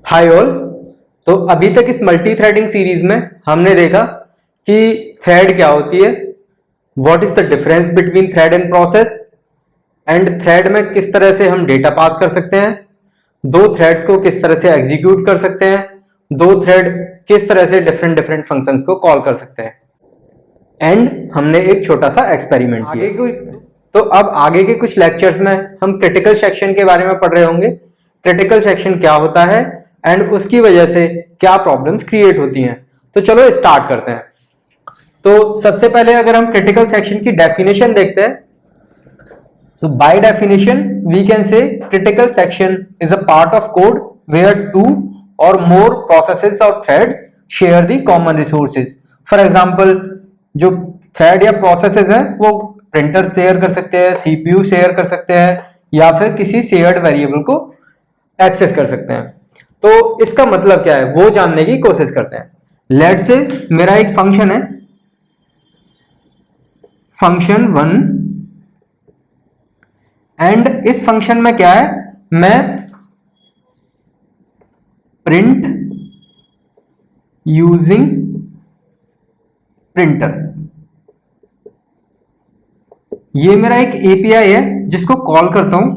Hi all. तो अभी तक इस मल्टी थ्रेडिंग सीरीज में हमने देखा कि थ्रेड क्या होती है, what is the difference between thread and process, and thread में किस तरह से हम डेटा पास कर सकते हैं, दो थ्रेड्स को किस तरह से एग्जीक्यूट कर सकते हैं, दो थ्रेड किस तरह से डिफरेंट डिफरेंट फंक्शंस को कॉल कर सकते हैं, एंड हमने एक छोटा सा एक्सपेरिमेंट किया। तो अब आगे के कुछ लेक्चर्स में हम क्रिटिकल सेक्शन के बारे में पढ़ रहे होंगे। क्रिटिकल सेक्शन क्या होता है एंड उसकी वजह से क्या प्रॉब्लम्स क्रिएट होती हैं। तो चलो स्टार्ट करते हैं। तो सबसे पहले अगर हम क्रिटिकल सेक्शन की डेफिनेशन देखते हैं, so by definition we can say critical section is a part of code where two or more processes or threads share the common resources. For example, जो थ्रेड या प्रोसेसेस हैं वो printer share कर सकते हैं, CPU share कर सकते हैं, या फिर किसी शेयर्ड वेरिएबल को एक्सेस कर सकते हैं। तो इसका मतलब क्या है वो जानने की कोशिश करते हैं। लेट से मेरा एक फंक्शन है फंक्शन 1, एंड इस फंक्शन में क्या है, मैं प्रिंट यूजिंग प्रिंटर, ये मेरा एक एपीआई है जिसको कॉल करता हूं,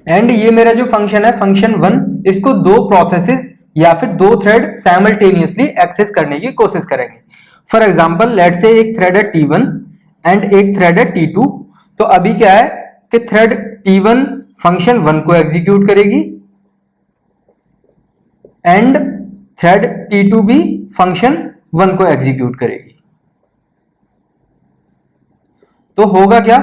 एंड ये मेरा जो फंक्शन है फंक्शन 1, इसको दो प्रोसेसेस या फिर दो थ्रेड साइमल्टेनियसली एक्सेस करने की कोशिश करेंगे। फॉर एग्जांपल लेट से एक थ्रेड है T1 एंड एक थ्रेड है T2। तो अभी क्या है कि थ्रेड T1 फंक्शन 1 को एग्जीक्यूट करेगी एंड थ्रेड T2 भी फंक्शन 1 को एग्जीक्यूट करेगी। तो होगा क्या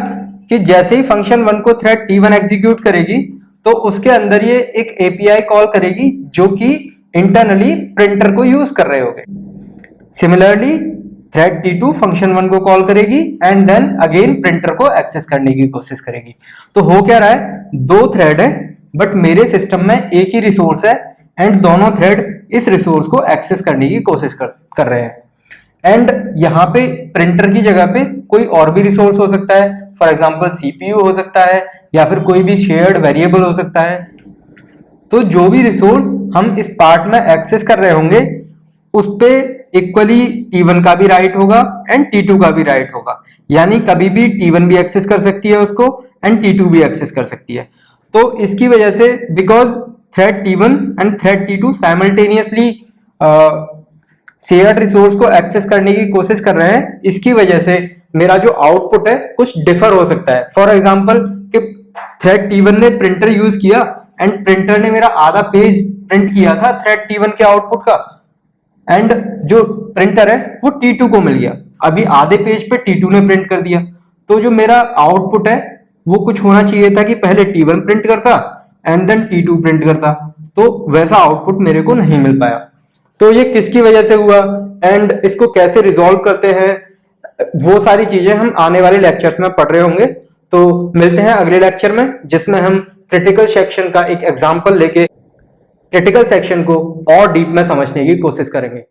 कि जैसे ही फंक्शन 1 को थ्रेड T1 एग्जीक्यूट करेगी तो उसके अंदर ये एक एपीआई कॉल करेगी जो कि इंटरनली प्रिंटर को यूज कर रहे होंगे। सिमिलरली थ्रेड T2 फंक्शन 1 को कॉल करेगी एंड देन अगेन प्रिंटर को एक्सेस करने की कोशिश करेगी। तो हो क्या रहा है, दो थ्रेड है बट मेरे सिस्टम में एक ही रिसोर्स है एंड दोनों थ्रेड इस रिसोर्स को एक्सेस करने की कोशिश कर रहे हैं। एंड यहाँ पे प्रिंटर की जगह पे कोई और भी रिसोर्स हो सकता है, फॉर एग्जांपल सीपीयू हो सकता है या फिर कोई भी शेयर्ड वेरिएबल हो सकता है। तो जो भी रिसोर्स हम इस पार्ट में एक्सेस कर रहे होंगे उस पे इक्वली T1 का भी राइट होगा एंड T2 का भी राइट होगा, यानी कभी भी T1 भी एक्सेस कर सकती है उसको एंड T2 भी एक्सेस कर सकती है। तो इसकी वजह से because thread T1 and thread T2 simultaneously shared resource को एक्सेस करने की कोशिश कर रहे हैं, इसकी वजह से मेरा जो आउटपुट है कुछ डिफर हो सकता है। फॉर एग्जांपल कि थ्रेड T1 ने प्रिंटर यूज किया एंड प्रिंटर ने मेरा आधा पेज प्रिंट किया था थ्रेड T1 के आउटपुट का, एंड जो प्रिंटर है वो T2 को मिल गया। अभी आधे पेज पे T2 ने प्रिंट कर दिया, तो जो मेरा आउटपुट है वो कुछ होना चाहिए था कि पहले T1 प्रिंट करता एंड देन T2 प्रिंट करता, तो वैसा आउटपुट मेरे को नहीं मिल पाया। तो ये किसकी वजह से हुआ एंड इसको कैसे रिजॉल्व करते हैं, वो सारी चीजें हम आने वाले लेक्चर्स में पढ़ रहे होंगे। तो मिलते हैं अगले लेक्चर में जिसमें हम क्रिटिकल सेक्शन का एक एग्जांपल लेके क्रिटिकल सेक्शन को और डीप में समझने की कोशिश करेंगे।